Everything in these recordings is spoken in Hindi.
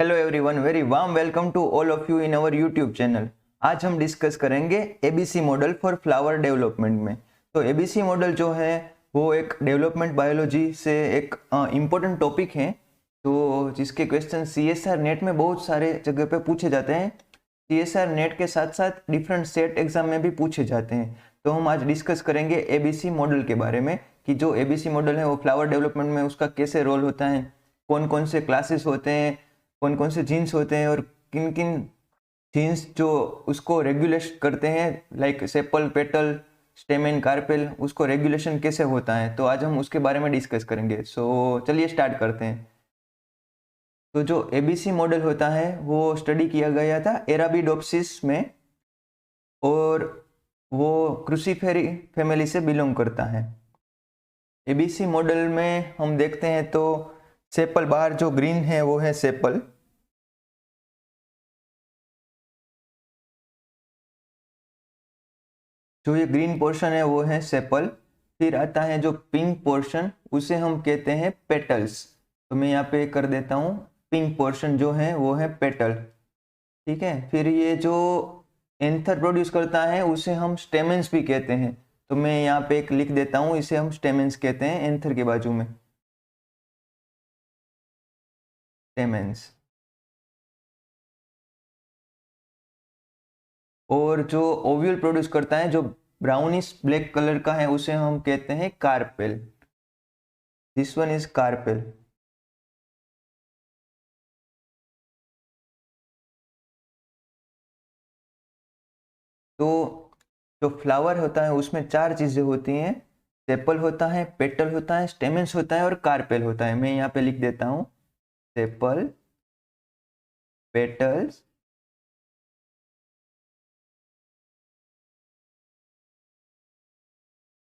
Hello everyone, very warm welcome to all of you in our YouTube channel. आज हम डिस्कस करेंगे ABC model for flower development में। तो एबीसी मॉडल जो है वो एक डेवलपमेंट बायोलॉजी से एक इम्पोर्टेंट टॉपिक है, तो जिसके क्वेश्चन सीएसआर नेट में बहुत सारे जगह पे पूछे जाते हैं। सीएसआर नेट के साथ साथ डिफरेंट सेट एग्जाम में भी पूछे जाते हैं। तो हम आज डिस्कस करेंगे एबीसी मॉडल के बारे में कि जो एबीसी मॉडल है वो फ्लावर डेवलपमेंट में उसका कैसे रोल होता है, कौन कौन से क्लासेस होते हैं, कौन कौन से जीन्स होते हैं और किन किन जीन्स जो उसको रेगुलेट करते हैं, like sepal, petal, stamen, carpel, उसको रेगुलेशन कैसे होता है। तो आज हम उसके बारे में डिस्कस करेंगे। सो चलिए स्टार्ट करते हैं। तो जो एबीसी मॉडल होता है वो स्टडी किया गया था एराबिडोप्सिस में, और वो क्रूसीफेरी फैमिली से बिलोंग करता है। एबीसी मॉडल में हम देखते हैं तो सेपल, बाहर जो ग्रीन है वो है सेपल, जो ये ग्रीन पोर्शन है वो है सेपल। फिर आता है जो पिंक पोर्शन, उसे हम कहते हैं पेटल्स। तो मैं यहाँ पे कर देता हूँ, पिंक पोर्शन जो है वो है पेटल। ठीक है, फिर ये जो एंथर प्रोड्यूस करता है उसे हम स्टेमेंस भी कहते हैं। तो मैं यहाँ पे एक लिख देता हूँ, इसे हम स्टेमेंस कहते हैं, एंथर के बाजू में स्टेमेंस। और जो ओव्यूल प्रोड्यूस करता है, जो ब्राउनिश ब्लैक कलर का है, उसे हम कहते हैं carpel. This one is carpel. तो जो फ्लावर होता है उसमें चार चीजें होती हैं, सेपल होता है, पेटल होता है, स्टेमेंस होता है और कार्पेल होता है। मैं यहाँ पे लिख देता हूँ, sepal, petals,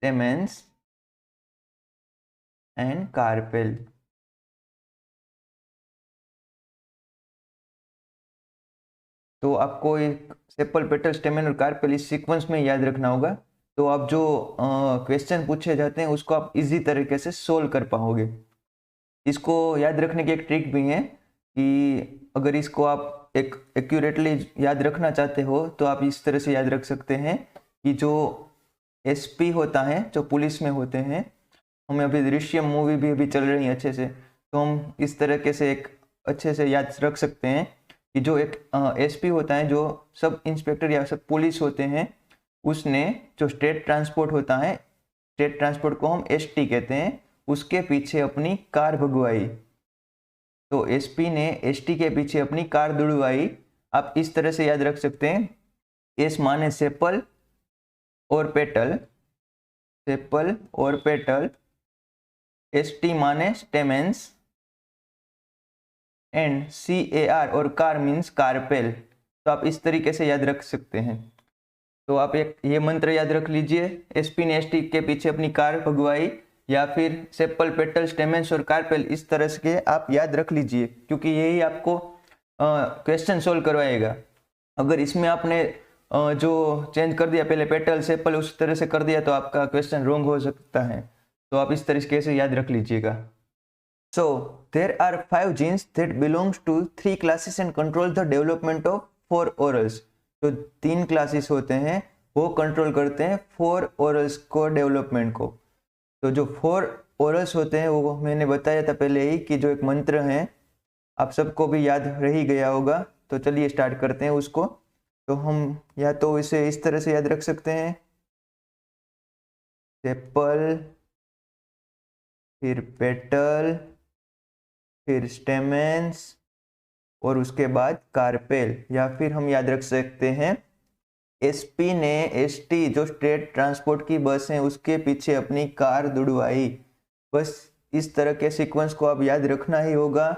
stamens and carpel. तो आपको एक सेपल, पेटल, स्टेमेन और कार्पेल इस सीक्वेंस में याद रखना होगा। तो आप जो क्वेश्चन पूछे जाते हैं उसको आप इजी तरीके से सोल्व कर पाओगे। इसको याद रखने की एक ट्रिक भी है कि अगर इसको आप एक एक्यूरेटली याद रखना चाहते हो तो आप इस तरह से याद रख सकते हैं कि जो एसपी होता है, जो पुलिस में होते हैं, हमें अभी दृश्यम मूवी भी अभी चल रही है अच्छे से, तो हम इस तरीके से एक अच्छे से याद रख सकते हैं कि जो एक एसपी होता है, जो सब इंस्पेक्टर या सब पुलिस होते हैं, उसने जो स्टेट ट्रांसपोर्ट होता है, स्टेट ट्रांसपोर्ट को हम एसटी कहते हैं, उसके पीछे अपनी कार भगवाई। तो एसपी ने एसटी के पीछे अपनी कार दौड़वाई। आप इस तरह से याद रख सकते हैं, एस माने सेपल और पेटल, सेपल और पेटल, एसटी माने stamens, and C A R और कार मीन्स कार्पेल। तो आप इस तरीके से याद रख सकते हैं। तो आप एक ये मंत्र याद रख लीजिए, एसपी ने एसटी के पीछे अपनी कार भगवाई, या फिर सेपल, पेटल, स्टेमेंस और कार्पेल, इस तरह से आप याद रख लीजिए, क्योंकि यही आपको क्वेश्चन सोल्व करवाएगा। अगर इसमें आपने जो चेंज कर दिया, पहले पेटल, सेपल उस तरह से कर दिया, तो आपका क्वेश्चन रॉन्ग हो सकता है। तो आप इस तरीके से याद रख लीजिएगा। So there are 5 genes that belongs to 3 classes and control the development of 4 orals। तो 3 क्लासेस होते हैं, वो कंट्रोल करते हैं 4 orals को, डेवलपमेंट को। तो जो 4 orals होते हैं वो मैंने बताया था पहले ही कि जो एक मंत्र है, आप सबको भी याद रह ही गया होगा। तो चलिए स्टार्ट करते हैं उसको। तो हम या तो इसे इस तरह से याद रख सकते हैं, सेपल, फिर पेटल, फिर स्टेमेंस और उसके बाद कार्पेल। या फिर हम याद रख सकते हैं, एसपी ने एसटी जो स्टेट ट्रांसपोर्ट की बस है उसके पीछे अपनी कार दौड़वाई। बस इस तरह के सीक्वेंस को आप याद रखना ही होगा।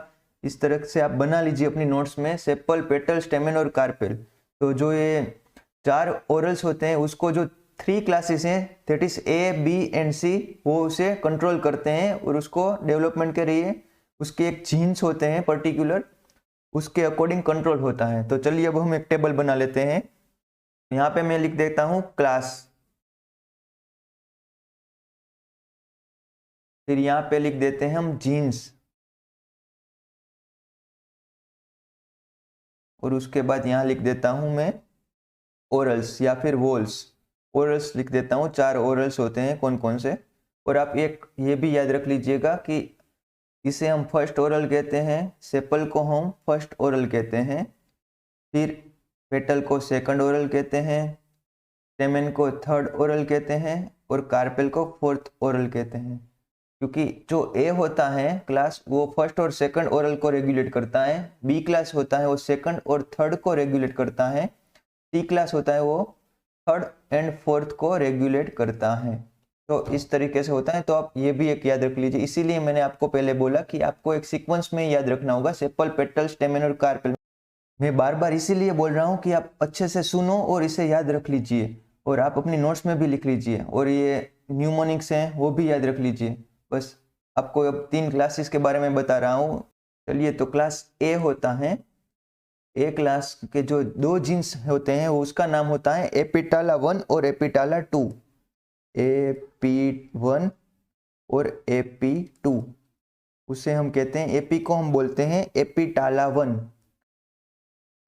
इस तरह से आप बना लीजिए अपनी नोट्स में, सेपल, पेटल, स्टेमेन और कार्पेल। तो जो ये 4 ओरल्स होते हैं उसको जो 3 क्लासेस हैं, that is A, B and C, वो उसे कंट्रोल करते हैं और उसको डेवलपमेंट के लिए उसके एक जीन्स होते हैं पर्टिकुलर, उसके अकॉर्डिंग कंट्रोल होता है। तो चलिए अब हम एक टेबल बना लेते हैं। यहाँ पे मैं लिख देता हूँ क्लास, फिर यहाँ पे लिख देते हैं हम जीन्स, और उसके बाद यहाँ लिख देता हूँ मैं ओरल्स या फिर वोल्स। ओरल्स लिख देता हूँ, 4 ओरल्स होते हैं कौन कौन से। और आप एक ये भी याद रख लीजिएगा कि इसे हम फर्स्ट ओरल कहते हैं, सेपल को हम फर्स्ट ओरल कहते हैं, फिर पेटल को सेकंड ओरल कहते हैं, स्टेमेन को थर्ड ओरल कहते हैं और कार्पेल को फोर्थ ओरल कहते हैं। क्योंकि जो ए होता है क्लास वो फर्स्ट और सेकंड ओरल को रेगुलेट करता है, बी क्लास होता है वो सेकंड और थर्ड को रेगुलेट करता है, सी क्लास होता है वो थर्ड एंड फोर्थ को रेगुलेट करता है। तो इस तरीके से होता है। तो आप ये भी एक याद रख लीजिए। इसीलिए मैंने आपको पहले बोला कि आपको एक सीक्वेंस में याद रखना होगा, सेपल, पेटल, स्टेमेन और कार्पेल। मैं बार बार इसीलिए बोल रहा हूँ कि आप अच्छे से सुनो और इसे याद रख लीजिए, और आप अपनी नोट्स में भी लिख लीजिए, और ये न्यूमोनिक्स हैं वो भी याद रख लीजिए। बस आपको अब 3 क्लासेस के बारे में बता रहा हूँ। चलिए, तो क्लास ए होता है, ए क्लास के जो 2 जीन्स होते हैं वो उसका नाम होता है एपिटाला 1 और एपिटाला 2। AP1 और AP2, उसे हम कहते हैं, एपी को हम बोलते हैं एपिटाला 1,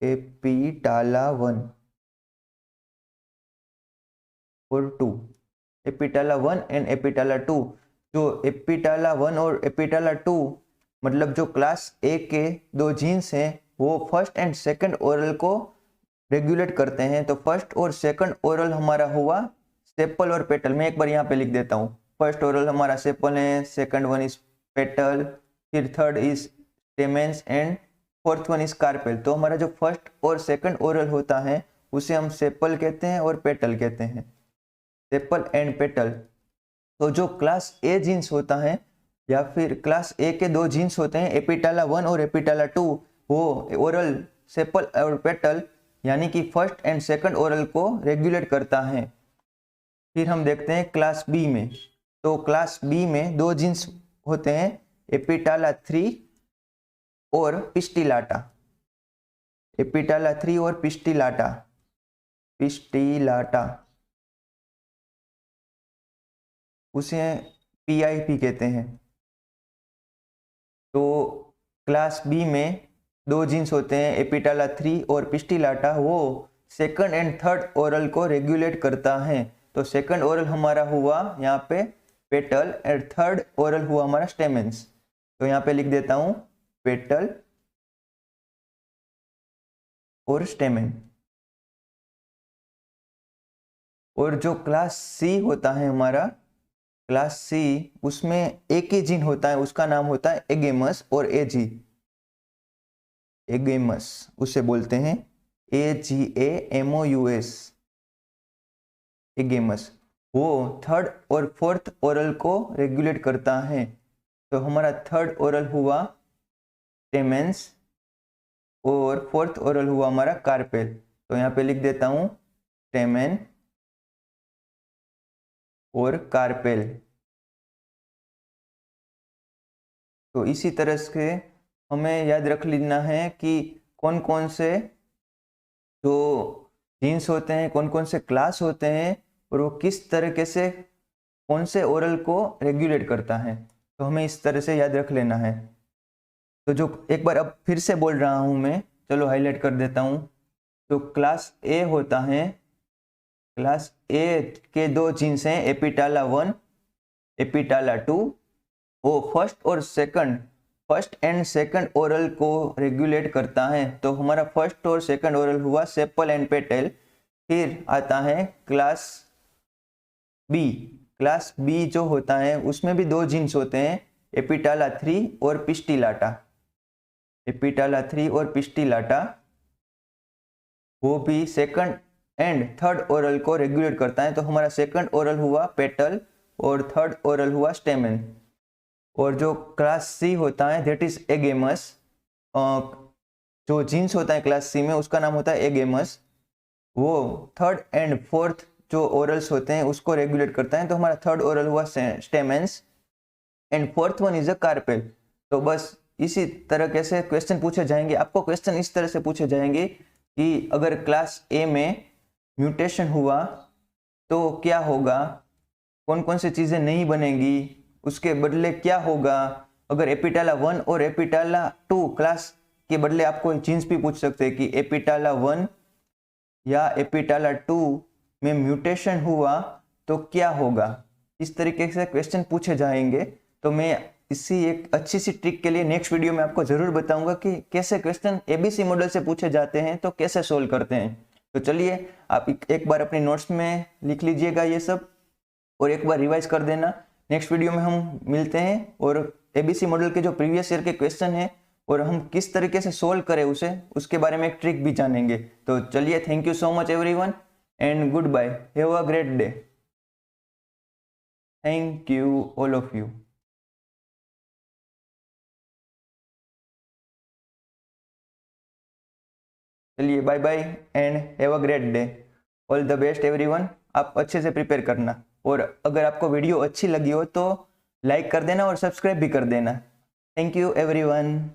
एपिटाला 1 और 2, एपिटाला 1 एंड एपिटाला 2। जो एपिटाला 1 और एपिटाला 2 मतलब जो क्लास ए के 2 जीन्स हैं वो फर्स्ट एंड सेकंड ओरल को रेगुलेट करते हैं। तो फर्स्ट और सेकंड ओरल हमारा हुआ सेपल और पेटल। मैं एक बार यहाँ पे लिख देता हूँ। फर्स्ट ओरल हमारा सेपल है, सेकंड वन इज पेटल, फिर third is stamens and fourth one is carpel. तो हमारा जो फर्स्ट और सेकंड ओरल होता है उसे हम सेपल कहते हैं और पेटल कहते हैं, सेपल एंड पेटल। तो जो क्लास ए जीन्स होता है या फिर क्लास ए के 2 जीन्स होते हैं एपिटाला 1 और एपिटाला 2, वो ओरल सेपल और पेटल यानी कि फर्स्ट एंड सेकंड ओरल को रेगुलेट करता है। फिर हम देखते हैं क्लास बी में। तो क्लास बी में 2 जीन्स होते हैं एपिटाला 3 और पिस्टिलाटा, एपिटाला 3 और पिस्टिलाटा, पिस्टिलाटा उसे PIP कहते हैं। तो क्लास बी में 2 जीन्स होते हैं एपिटाला 3 और पिस्टिलाटा, वो सेकंड एंड थर्ड ओरल को रेगुलेट करता है। तो सेकंड ओरल हमारा हुआ यहाँ पे पेटल एंड थर्ड ओरल हुआ हमारा स्टेमेंस। तो यहाँ पे लिख देता हूँ पेटल और स्टेमेन। और जो क्लास सी होता है हमारा, क्लास सी, उसमें एक ही जीन होता है, उसका नाम होता है एगेमस और एजी, एगेमस उसे बोलते हैं AGAMOUS, एगेमस। वो थर्ड और फोर्थ ओरल को रेगुलेट करता है। तो हमारा थर्ड ओरल हुआ स्टेमेंस और फोर्थ ओरल हुआ हमारा कार्पेल। तो यहाँ पे लिख देता हूँ स्टेमेन और कार्पेल। तो इसी तरह से हमें याद रख लेना है कि कौन कौन से जो जीन्स होते हैं, कौन कौन से क्लास होते हैं और वो किस तरीके से कौन से ओरल को रेगुलेट करता है। तो हमें इस तरह से याद रख लेना है। तो जो एक बार अब फिर से बोल रहा हूँ मैं, चलो हाईलाइट कर देता हूँ। तो क्लास ए होता है, क्लास ए के 2 जीन्स हैं एपिटाला 1, एपिटाला 2। वो फर्स्ट और second, first and second oral को रेगुलेट करता है। तो हमारा फर्स्ट और सेकंड ओरल हुआ सेपल एंड पेटल। फिर आता है क्लास बी। क्लास बी जो होता है उसमें भी 2 जीन्स होते हैं एपिटाला 3 और पिस्टिलाटा, एपिटाला 3 और पिस्टिलाटा। वो भी सेकंड एंड थर्ड ओरल को रेगुलेट करता है। तो हमारा सेकंड ओरल हुआ पेटल और थर्ड ओरल हुआ स्टेमेन। और जो क्लास सी होता है दैट इज एगेमस, जो जीन्स होता है क्लास सी में उसका नाम होता है एगेमस। वो थर्ड एंड फोर्थ जो ओरल्स होते हैं उसको रेगुलेट करता है। तो हमारा थर्ड ओरल हुआ stamens and fourth one is a carpel. तो बस इसी तरह से क्वेश्चन पूछे जाएंगे। आपको क्वेश्चन इस तरह से पूछे जाएंगे कि अगर क्लास ए में म्यूटेशन हुआ तो क्या होगा, कौन कौन सी चीज़ें नहीं बनेगी, उसके बदले क्या होगा। अगर एपिटाला 1 और एपिटाला 2 क्लास के बदले आपको जीन्स भी पूछ सकते हैं कि एपिटाला 1 या एपिटाला 2 में म्यूटेशन हुआ तो क्या होगा। इस तरीके से क्वेश्चन पूछे जाएंगे। तो मैं इसी एक अच्छी सी ट्रिक के लिए नेक्स्ट वीडियो में आपको ज़रूर बताऊंगा कि कैसे क्वेश्चन एबीसी मॉडल से पूछे जाते हैं तो कैसे सोल्व करते हैं। तो चलिए आप एक बार अपनी नोट्स में लिख लीजिएगा ये सब और एक बार रिवाइज कर देना। नेक्स्ट वीडियो में हम मिलते हैं और एबीसी मॉडल के जो प्रीवियस ईयर के क्वेश्चन हैं और हम किस तरीके से सोल्व करें उसके बारे में एक ट्रिक भी जानेंगे। तो चलिए, thank you so much everyone and goodbye, have a great day. Thank you all of you. चलिए, bye bye and have a great day. All the best everyone. आप अच्छे से प्रिपेयर करना और अगर आपको वीडियो अच्छी लगी हो तो लाइक कर देना और सब्सक्राइब भी कर देना। Thank you everyone.